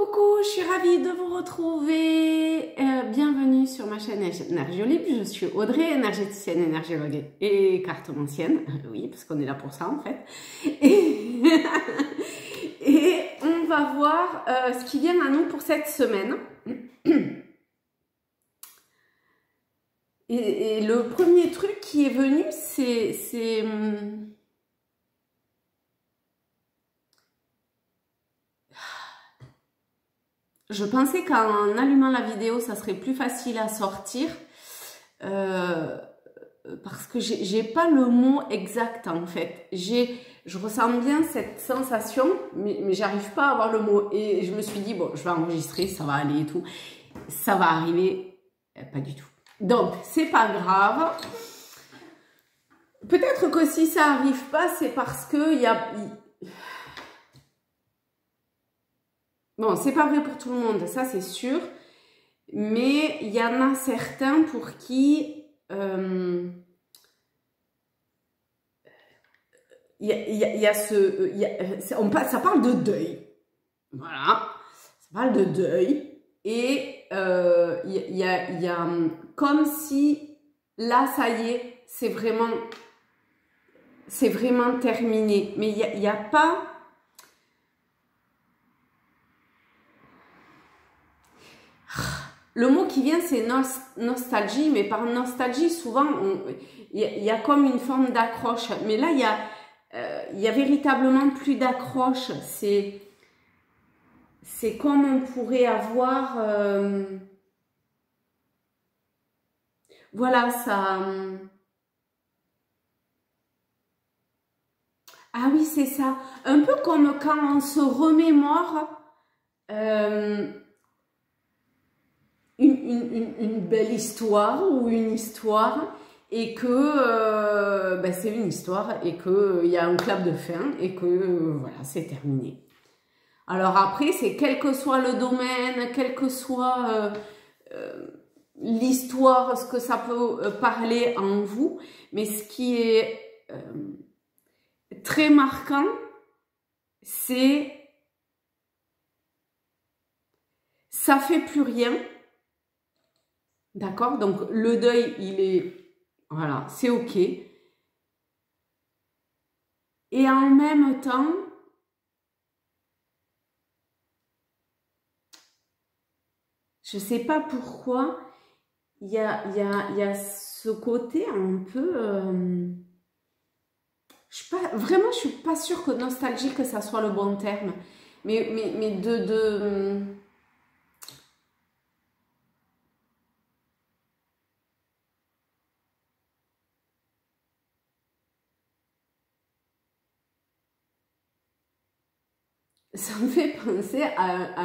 Coucou, je suis ravie de vous retrouver. Bienvenue sur ma chaîne Énergiolib. Je suis Audrey, énergéticienne, énergologue et cartomancienne. Oui, parce qu'on est là pour ça en fait. Et on va voir ce qui vient à nous pour cette semaine. Et le premier truc qui est venu, c'est je pensais qu'en allumant la vidéo, ça serait plus facile à sortir parce que j'ai pas le mot exact en fait. Je ressens bien cette sensation, mais j'arrive pas à avoir le mot. Et je me suis dit, bon, je vais enregistrer, ça va aller et tout. Ça va arriver, pas du tout. Donc, c'est pas grave. Peut-être que si ça arrive pas, c'est parce que il y a... Bon, c'est pas vrai pour tout le monde, ça c'est sûr, mais il y en a certains pour qui ça parle de deuil, voilà, ça parle de deuil, et il y a comme si là, ça y est, c'est vraiment terminé, mais il y a pas... Le mot qui vient, c'est nostalgie, mais par nostalgie, souvent, il y a comme une forme d'accroche. Mais là, il y a véritablement plus d'accroche. C'est comme on pourrait avoir... voilà, ça... Ah oui, c'est ça. Un peu comme quand on se remémore... une belle histoire ou une histoire et que ben c'est une histoire et qu'il y a un clap de fin et que voilà, c'est terminé. Alors après, c'est quel que soit le domaine, quel que soit l'histoire, ce que ça peut parler en vous, mais ce qui est très marquant, c'est ça fait plus rien. D'accord? Donc, le deuil, il est... Voilà, c'est OK. Et en même temps, je ne sais pas pourquoi, il y a ce côté un peu... vraiment, je ne suis pas sûre que nostalgie, que ça soit le bon terme. Mais ça me fait penser à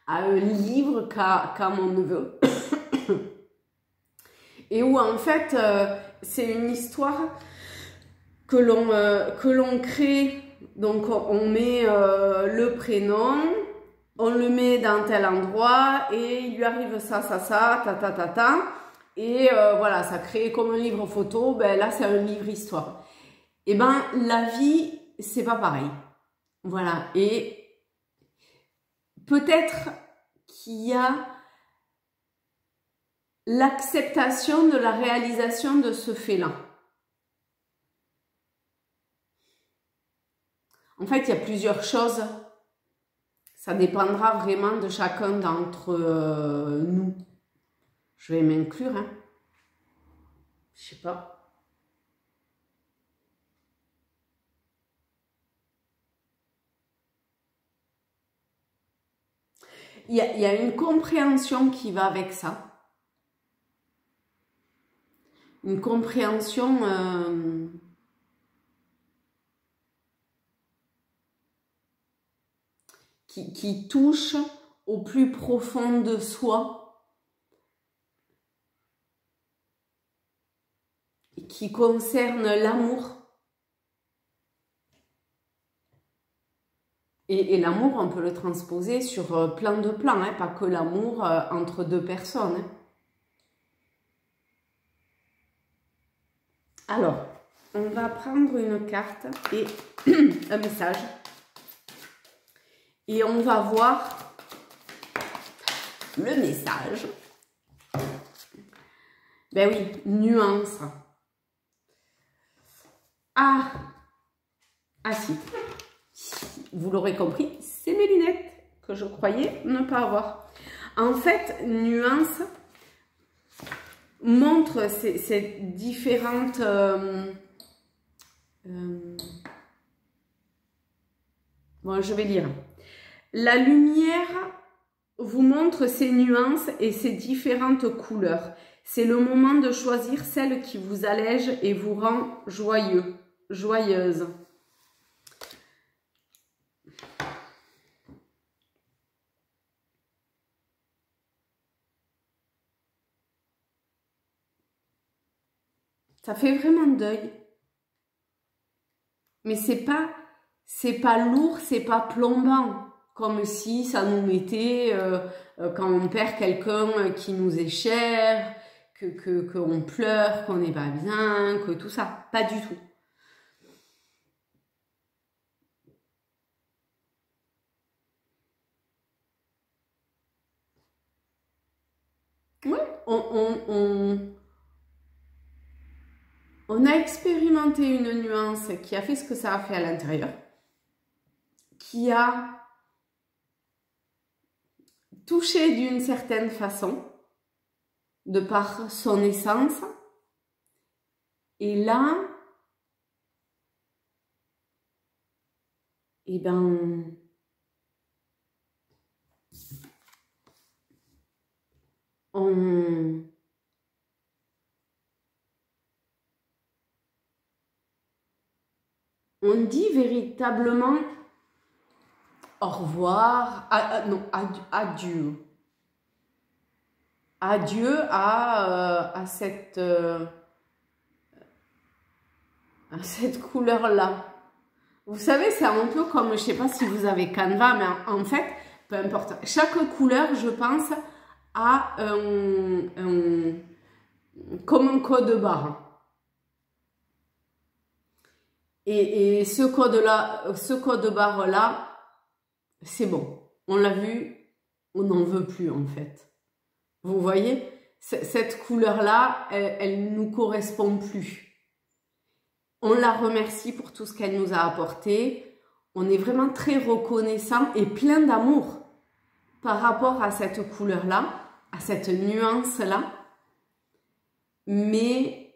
un livre qu'a mon neveu. Et où en fait, c'est une histoire que l'on crée. Donc on met le prénom, on le met dans tel endroit et il lui arrive ça, ta. Et voilà, ça crée comme un livre photo. Ben là, c'est un livre histoire. Et ben, la vie, c'est pas pareil. Voilà, et peut-être qu'il y a l'acceptation de la réalisation de ce fait-là. En fait, il y a plusieurs choses. Ça dépendra vraiment de chacun d'entre nous. Je vais m'inclure, hein. Je sais pas. Il y a une compréhension qui va avec ça. Une compréhension qui touche au plus profond de soi, qui concerne l'amour. Et l'amour, on peut le transposer sur plein de plans, hein, pas que l'amour entre deux personnes. Hein. Alors, on va prendre une carte et un message. Et on va voir le message. Ben oui, nuance. Ah si. Vous l'aurez compris, c'est mes lunettes que je croyais ne pas avoir. En fait, nuance montre ces différentes... bon, je vais lire. La lumière vous montre ces nuances et ces différentes couleurs. C'est le moment de choisir celle qui vous allège et vous rend joyeux, joyeuse. Ça fait vraiment deuil. Mais c'est pas lourd, c'est pas plombant. Comme si ça nous mettait, quand on perd quelqu'un qui nous est cher, qu'on pleure, qu'on n'est pas bien, que tout ça. Pas du tout. Ouais, on a expérimenté une nuance qui a fait ce que ça a fait à l'intérieur, qui a touché d'une certaine façon, de par son essence. Et là, eh ben, on dit véritablement au revoir, non, adieu. Adieu à cette couleur-là. Vous savez, c'est un peu comme, je sais pas si vous avez Canva, mais en fait, peu importe. Chaque couleur, je pense, a comme un code barre. Et ce code barre là, c'est bon. On l'a vu, on n'en veut plus en fait. Vous voyez, cette couleur là, elle nous correspond plus. On la remercie pour tout ce qu'elle nous a apporté. On est vraiment très reconnaissant et plein d'amour par rapport à cette couleur là, à cette nuance là. Mais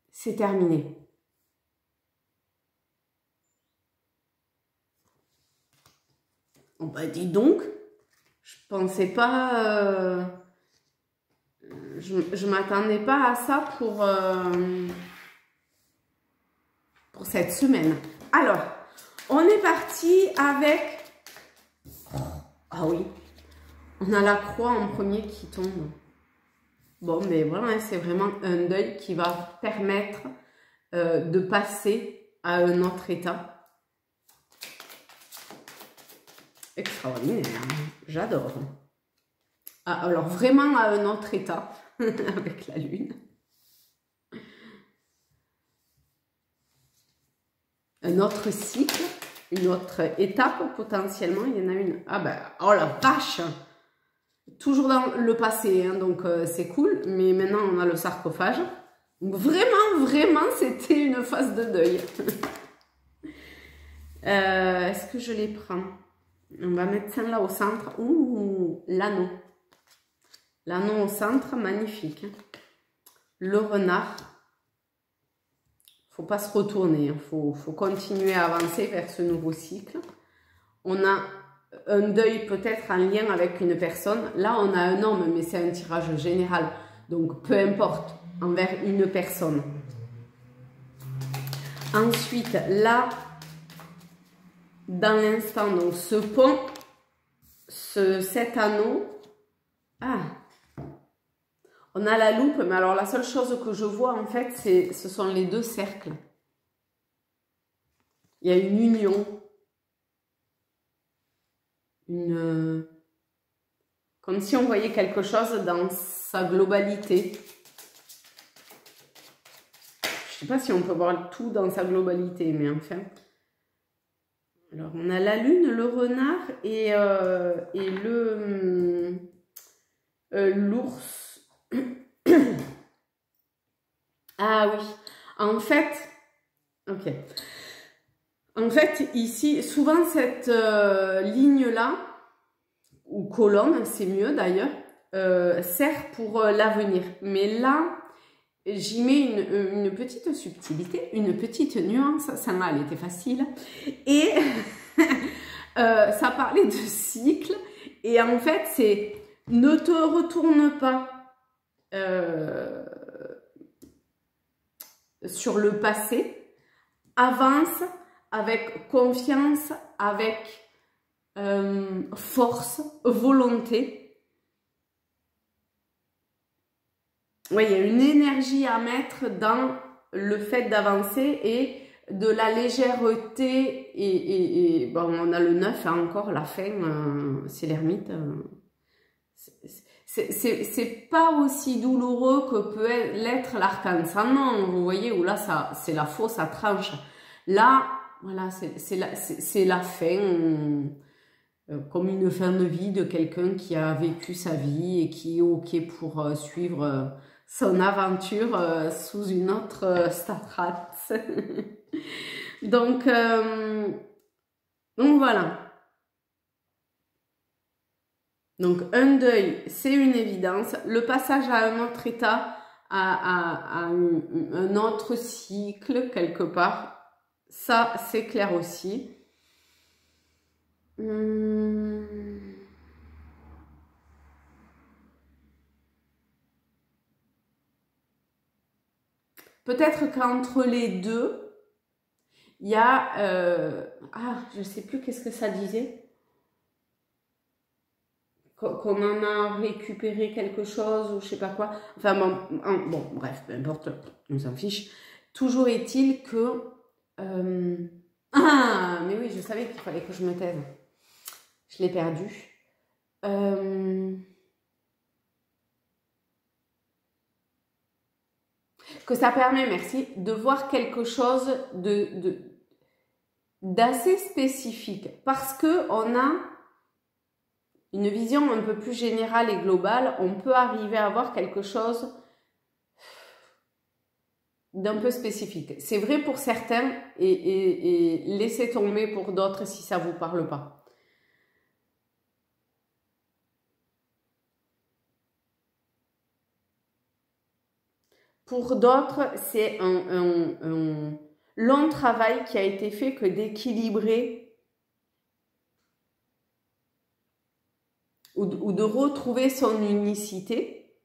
c'est terminé. Oh bah dis donc, je pensais pas, je m'attendais pas à ça pour cette semaine. Alors, on est parti avec, ah oui, on a la croix en premier qui tombe. Bon, mais voilà, c'est vraiment un deuil qui va permettre de passer à un autre état. Extraordinaire, j'adore. Ah, alors vraiment à un autre état avec la lune. Un autre cycle, une autre étape potentiellement. Il y en a une. Ah ben, oh la vache! Toujours dans le passé, hein, donc c'est cool. Mais maintenant on a le sarcophage. Donc, vraiment, c'était une phase de deuil. Est-ce que je les prends? On va mettre celle-là au centre. Ouh, l'anneau. L'anneau au centre, magnifique. Le renard. Faut pas se retourner. Faut continuer à avancer vers ce nouveau cycle. On a un deuil peut-être en lien avec une personne. Là, on a un homme, mais c'est un tirage général. Donc, peu importe, envers une personne. Ensuite, là... Dans l'instant, donc ce pont, cet anneau, ah, on a la loupe, mais alors la seule chose que je vois en fait, ce sont les deux cercles. Il y a une union, comme si on voyait quelque chose dans sa globalité. Je ne sais pas si on peut voir tout dans sa globalité, mais enfin... Alors, on a la lune, le renard et l'ours. Ah oui, en fait, ok. En fait, ici, souvent cette ligne-là, ou colonne, c'est mieux d'ailleurs, sert pour l'avenir. Mais là, j'y mets une petite subtilité, une petite nuance, celle-là elle était facile, et ça parlait de cycle, et en fait c'est ne te retourne pas sur le passé, avance avec confiance, avec force, volonté. Oui, il y a une énergie à mettre dans le fait d'avancer et de la légèreté. Et bon, on a le 9 hein, encore, la fin, c'est l'ermite. C'est pas aussi douloureux que peut l'être l'arc-en-ciel, vous voyez, où là, c'est la fausse à tranche. Là, voilà, c'est la fin, comme une fin de vie de quelqu'un qui a vécu sa vie et qui est OK pour suivre son aventure sous une autre strat. donc voilà. Donc un deuil, c'est une évidence. Le passage à un autre état, à un autre cycle quelque part, ça c'est clair aussi. Peut-être qu'entre les deux, il y a... je ne sais plus qu'est-ce que ça disait. Qu'on en a récupéré quelque chose ou je sais pas quoi. Enfin bon, bref, peu importe, on s'en fiche. Toujours est-il que... Ah, mais oui, je savais qu'il fallait que je me taise. Je l'ai perdu. Que ça permet, merci, de voir quelque chose d'assez spécifique. Parce que on a une vision un peu plus générale et globale, on peut arriver à voir quelque chose d'un peu spécifique. C'est vrai pour certains et laissez tomber pour d'autres si ça ne vous parle pas. Pour d'autres, c'est un long travail qui a été fait que d'équilibrer ou de retrouver son unicité.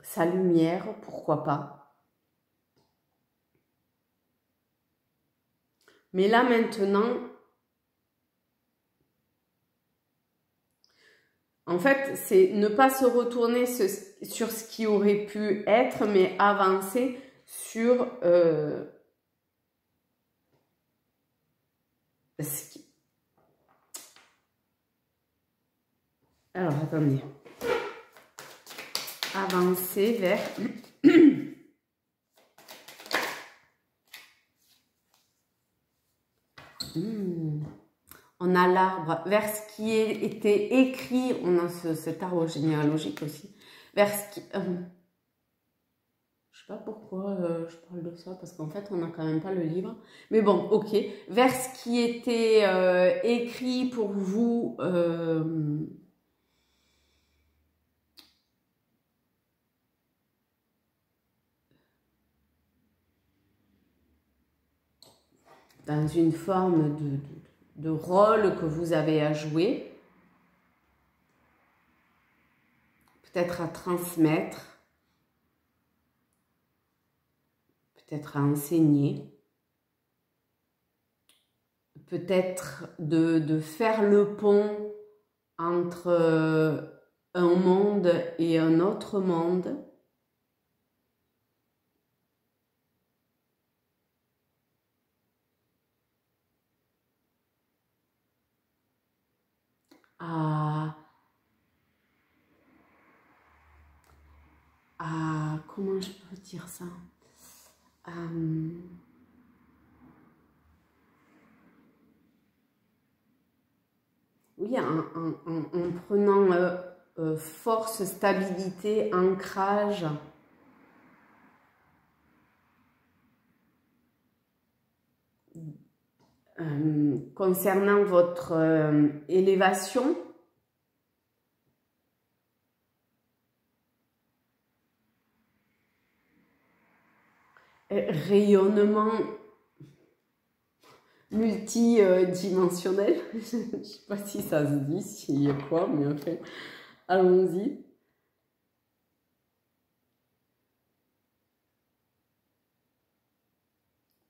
Sa lumière, pourquoi pas. Mais là maintenant, en fait, c'est ne pas se retourner sur ce qui aurait pu être, mais avancer sur ce qui... Alors, attendez. Avancer vers... On a l'arbre, vers ce qui était écrit, on a cet arbre généalogique aussi, vers ce qui... je sais pas pourquoi je parle de ça, parce qu'en fait, on n'a quand même pas le livre. Mais bon, ok. Vers ce qui était écrit pour vous... dans une forme de rôle que vous avez à jouer, peut-être à transmettre, peut-être à enseigner, peut-être de faire le pont entre un monde et un autre monde. Comment je peux dire ça? Oui, en prenant force, stabilité, ancrage. Concernant votre élévation, rayonnement multidimensionnel, je ne sais pas si ça se dit, s'il y a quoi, mais enfin, allons-y.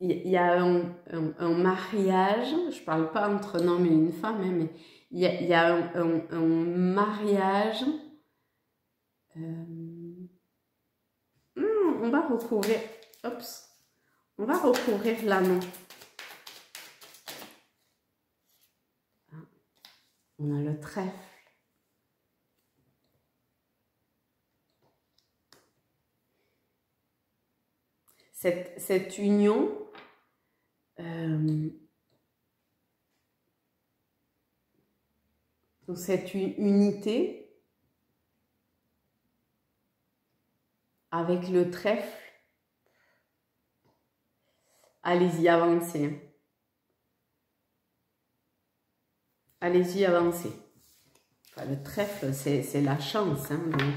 Il y a un mariage, je ne parle pas entre un homme et une femme, hein, mais il y a un mariage. On va recouvrir, on va recouvrir l'anneau. On a le trèfle. Cette union, cette unité avec le trèfle, allez-y, avancez. Allez-y, avancez. Enfin, le trèfle, c'est la chance, hein, donc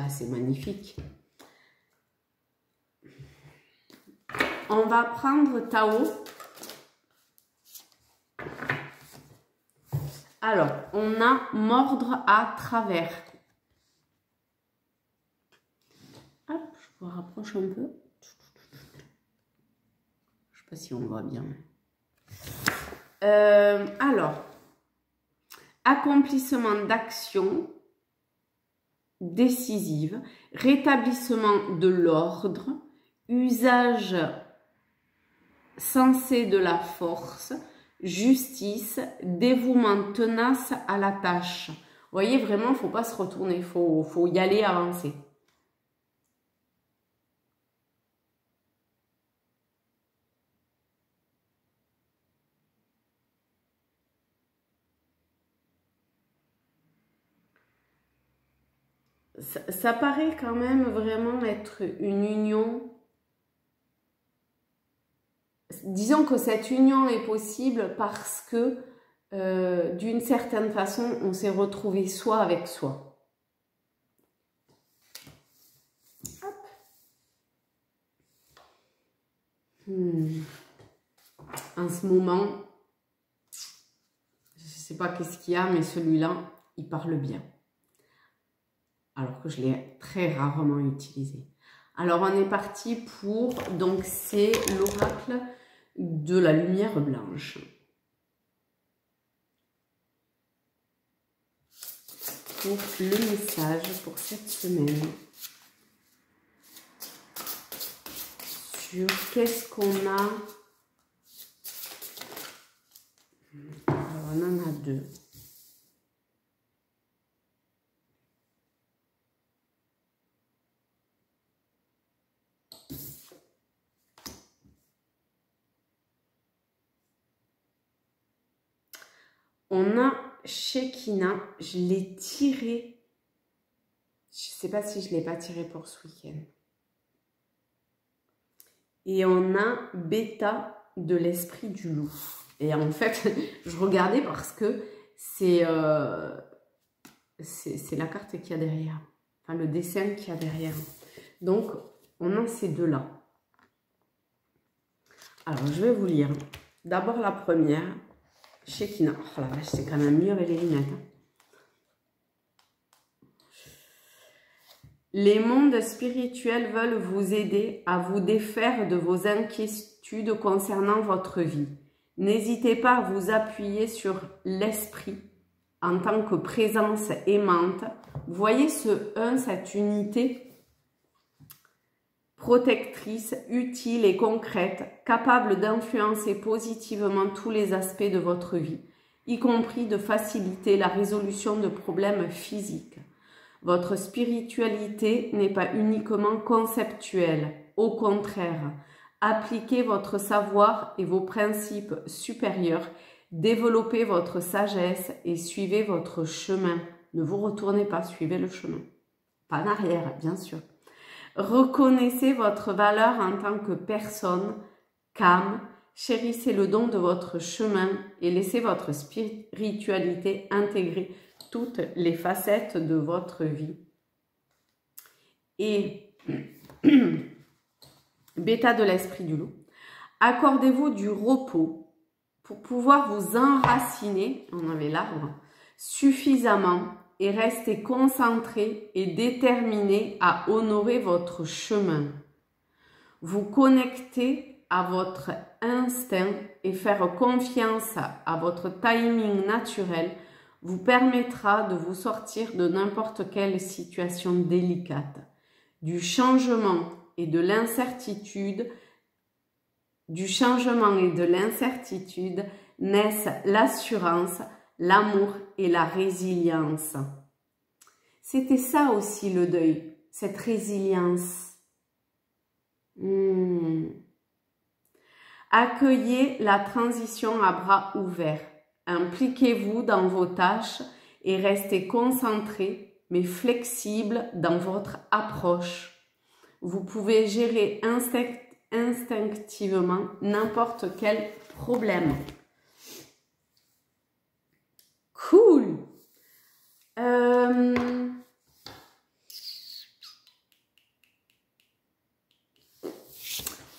c'est magnifique. On va prendre Tao. Alors, on a mordre à travers. Hop, je vous rapproche un peu. Je ne sais pas si on voit bien. Alors, accomplissement d'action décisive, rétablissement de l'ordre, usage sensé de la force, justice, dévouement tenace à la tâche. Vous voyez, vraiment, il ne faut pas se retourner, il faut y aller, avancer. Ça paraît quand même vraiment être une union. Disons que cette union est possible parce que d'une certaine façon, on s'est retrouvé soi avec soi. Hop. En ce moment, je ne sais pas qu'est-ce qu'il y a, mais celui-là, il parle bien. Alors que je l'ai très rarement utilisé. Alors, on est parti pour, donc c'est l'oracle de la lumière blanche. Pour le message pour cette semaine. Sur qu'est-ce qu'on a. Alors, on en a deux. On a Shekinah, je l'ai tiré. Je ne sais pas si je ne l'ai pas tiré pour ce week-end. Et on a Bêta de l'esprit du loup. Et en fait, je regardais parce que c'est la carte qu'il y a derrière. Enfin, le dessin qu'il y a derrière. Donc, on a ces deux-là. Alors, je vais vous lire. D'abord la première. Shekinah. Oh la vache, c'est quand même mieux avec les lunettes. Les mondes spirituels veulent vous aider à vous défaire de vos inquiétudes concernant votre vie. N'hésitez pas à vous appuyer sur l'esprit en tant que présence aimante. Voyez ce 1, cette unité protectrice, utile et concrète, capable d'influencer positivement tous les aspects de votre vie, y compris de faciliter la résolution de problèmes physiques. Votre spiritualité n'est pas uniquement conceptuelle. Au contraire, appliquez votre savoir et vos principes supérieurs, développez votre sagesse et suivez votre chemin. Ne vous retournez pas, suivez le chemin. Pas en arrière, bien sûr. Reconnaissez votre valeur en tant que personne, calme, chérissez le don de votre chemin et laissez votre spiritualité intégrer toutes les facettes de votre vie. Et bêta de l'esprit du loup, accordez-vous du repos pour pouvoir vous enraciner, on avait l'arbre, suffisamment et restez concentré et déterminé à honorer votre chemin. Vous connectez à votre instinct et faire confiance à votre timing naturel vous permettra de vous sortir de n'importe quelle situation délicate. Du changement et de l'incertitude naissent l'assurance, l'amour et la résilience. C'était ça aussi le deuil, cette résilience. Accueillez la transition à bras ouverts. Impliquez-vous dans vos tâches et restez concentré mais flexible dans votre approche. Vous pouvez gérer instinctivement n'importe quel problème. Cool.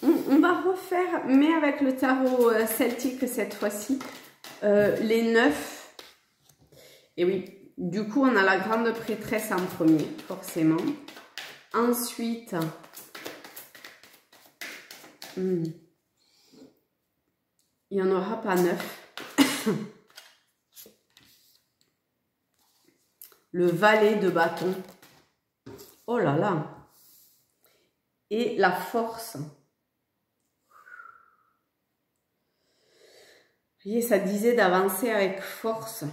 On va refaire, mais avec le tarot celtique cette fois-ci, les 9. Et oui, du coup, on a la grande prêtresse en premier, forcément. Ensuite, il n'y en aura pas 9. Le valet de bâton. Oh là là. Et la force. Vous voyez, ça disait d'avancer avec force.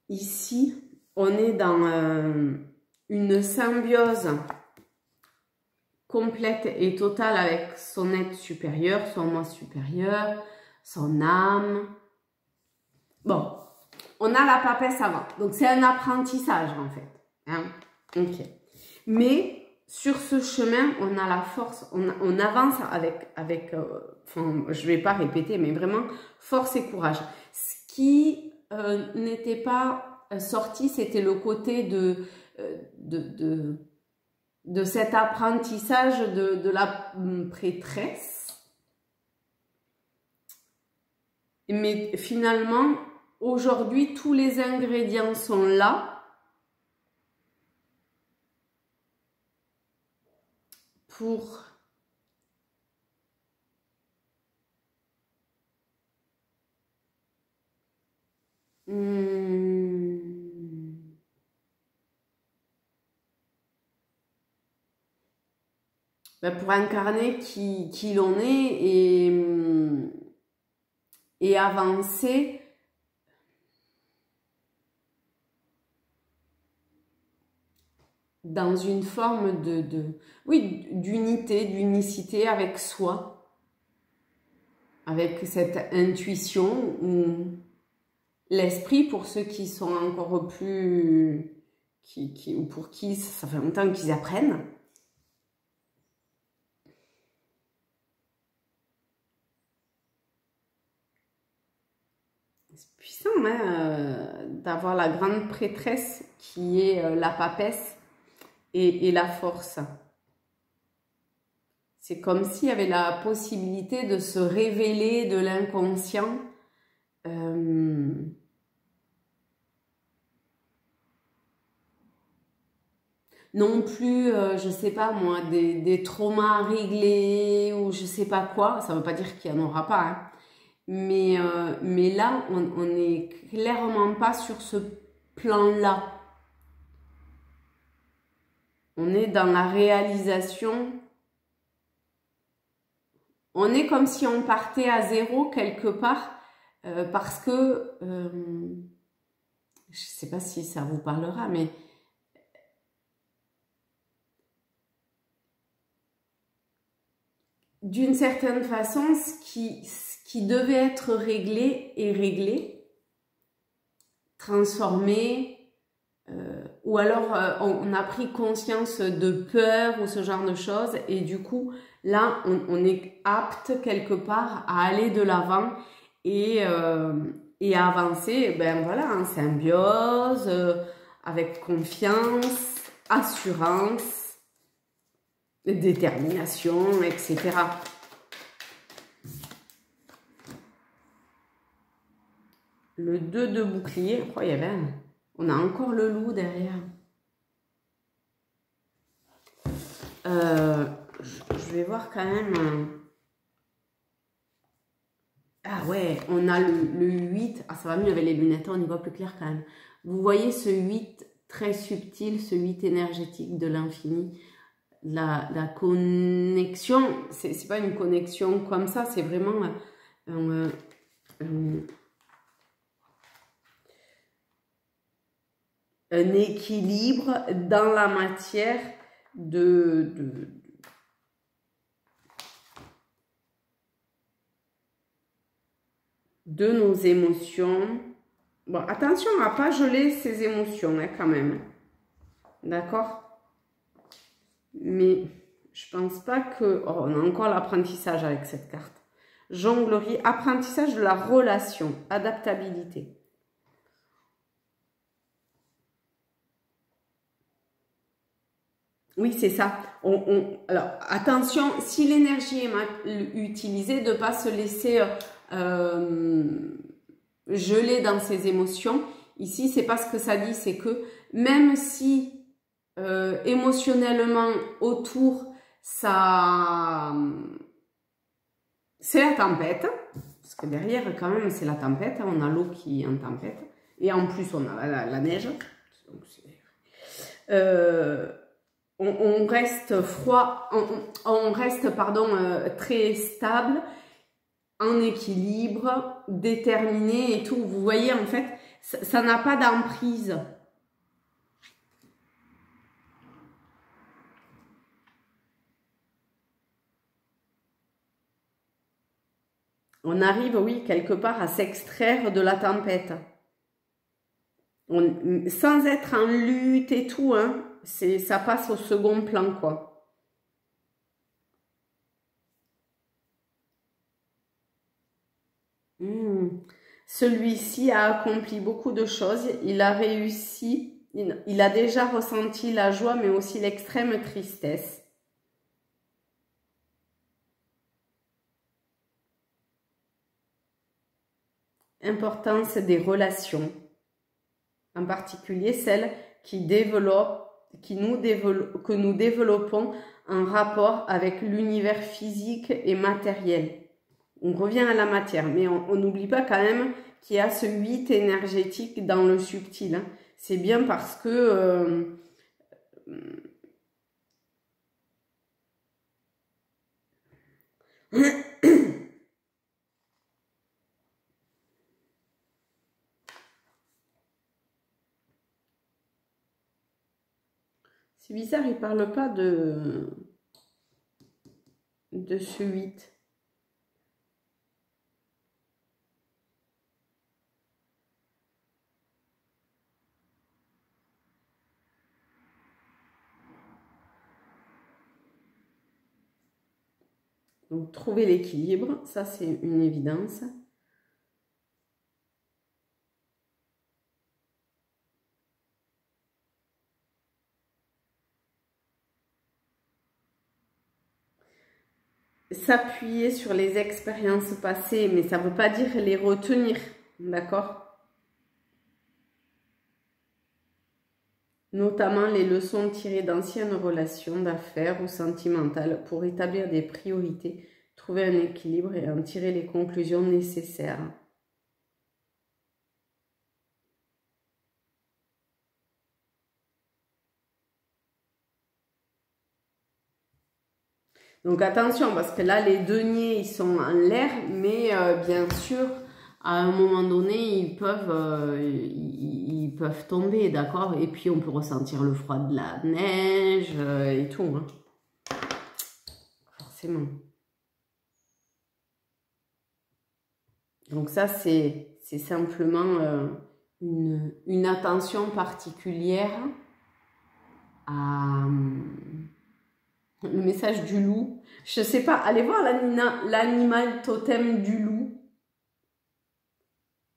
Ici, on est dans une symbiose complète et totale avec son être supérieur, son moi supérieur, son âme. Bon, on a la papesse avant. Donc, c'est un apprentissage, en fait. Hein? Ok. Mais, sur ce chemin, on a la force, on avance avec enfin, je ne vais pas répéter, mais vraiment, force et courage. Ce qui n'était pas sorti, c'était le côté de cet apprentissage de la prêtresse. Mais finalement, aujourd'hui, tous les ingrédients sont là pour pour incarner qui l'on est et avancer dans une forme oui, d'unité, d'unicité avec soi, avec cette intuition ou l'esprit pour ceux qui sont encore plus, ou pour qui ça fait longtemps qu'ils apprennent. C'est puissant hein, d'avoir la grande prêtresse qui est la papesse et la force. C'est comme s'il y avait la possibilité de se révéler de l'inconscient. Non plus, je sais pas moi, des traumas réglés ou je sais pas quoi. Ça veut pas dire qu'il n'y en aura pas. Hein. Mais là, on n'est clairement pas sur ce plan-là. On est dans la réalisation. On est comme si on partait à zéro quelque part parce que, je ne sais pas si ça vous parlera, mais d'une certaine façon, ce qui devait être réglé est réglé, transformé, ou alors on a pris conscience de peur ou ce genre de choses, et du coup, là, on est apte quelque part à aller de l'avant et à avancer, ben voilà, en symbiose, avec confiance, assurance, détermination, etc. Le 2 de bouclier, oh, il y avait on a encore le loup derrière. Je vais voir quand même. Ah ouais, on a le 8. Ah, ça va mieux avec les lunettes, on y voit plus clair quand même. Vous voyez ce 8 très subtil, ce 8 énergétique de l'infini. La connexion, c'est pas une connexion comme ça, c'est vraiment un équilibre dans la matière de nos émotions. Bon, attention à ne pas geler ses émotions, hein, quand même. D'accord? Mais je pense pas que... Oh, on a encore l'apprentissage avec cette carte. Jonglerie, apprentissage de la relation, adaptabilité. Oui, c'est ça. Alors, attention, si l'énergie est mal utilisée, de ne pas se laisser geler dans ses émotions. Ici, c'est pas ce que ça dit, c'est que même si émotionnellement autour, ça... c'est la tempête, parce que derrière, quand même, c'est la tempête. On a l'eau qui est en tempête. Et en plus, on a la neige. Donc, on reste froid, on reste, pardon, très stable, en équilibre, déterminé et tout. Vous voyez, en fait, ça n'a pas d'emprise. On arrive, oui, quelque part à s'extraire de la tempête. Sans être en lutte et tout, hein, ça passe au second plan, quoi. Celui-ci a accompli beaucoup de choses. Il a réussi. Il a déjà ressenti la joie, mais aussi l'extrême tristesse. Importance des relations. En particulier celles que nous développons en rapport avec l'univers physique et matériel. On revient à la matière, mais on n'oublie pas quand même qu'il y a ce 8 énergétique dans le subtil. Hein. C'est bien parce que... c'est bizarre, il ne parle pas de ce 8. Donc, trouver l'équilibre, ça c'est une évidence. S'appuyer sur les expériences passées, mais ça ne veut pas dire les retenir, d'accord? Notamment les leçons tirées d'anciennes relations d'affaires ou sentimentales pour établir des priorités, trouver un équilibre et en tirer les conclusions nécessaires. Donc attention, parce que là, les deniers, ils sont en l'air, mais bien sûr, à un moment donné, ils peuvent tomber, d'accord? Et puis, on peut ressentir le froid de la neige et tout, hein. Forcément. Donc ça, c'est simplement une attention particulière à le message du loup. Je sais pas, allez voir l'animal totem du loup.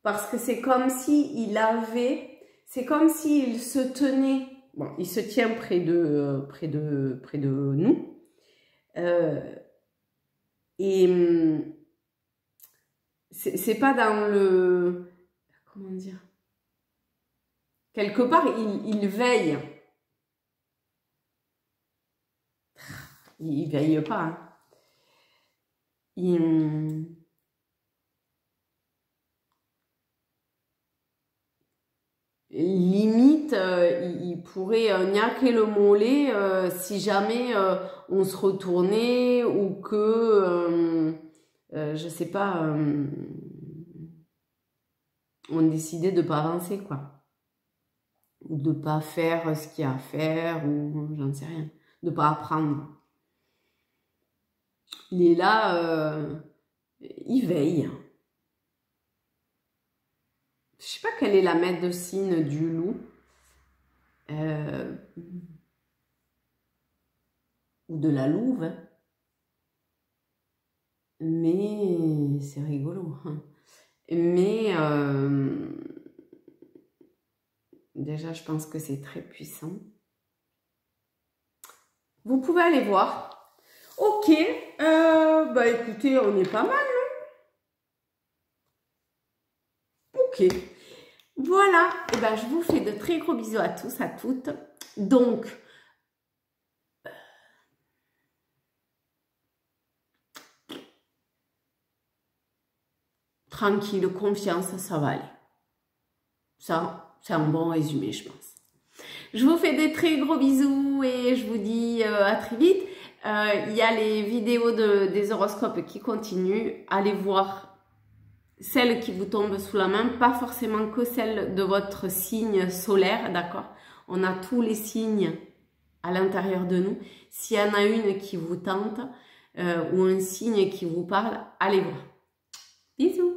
Parce que c'est comme si il avait, c'est comme s'il se tenait, bon, il se tient près de nous. Et c'est pas dans le, comment dire, quelque part il veille. Il veille pas, hein. Limite, il pourrait niaquer le mollet si jamais on se retournait ou que, je sais pas, on décidait de pas avancer, quoi. Ou de pas faire ce qu'il y a à faire, ou j'en sais rien. De pas apprendre. Il est là, il veille. Je sais pas quelle est la médecine du loup. Ou de la louve. Hein. Mais c'est rigolo. Mais déjà, je pense que c'est très puissant. Vous pouvez aller voir. Ok, bah écoutez, on est pas mal, non? Ok, voilà, et ben je vous fais de très gros bisous à tous, à toutes. Donc, tranquille, confiance, ça va aller. Ça, c'est un bon résumé, je pense. Je vous fais des très gros bisous et je vous dis à très vite. Il y a les vidéos des horoscopes qui continuent. Allez voir celles qui vous tombent sous la main, pas forcément que celles de votre signe solaire, d'accord? On a tous les signes à l'intérieur de nous. S'il y en a une qui vous tente ou un signe qui vous parle, allez voir. Bisous!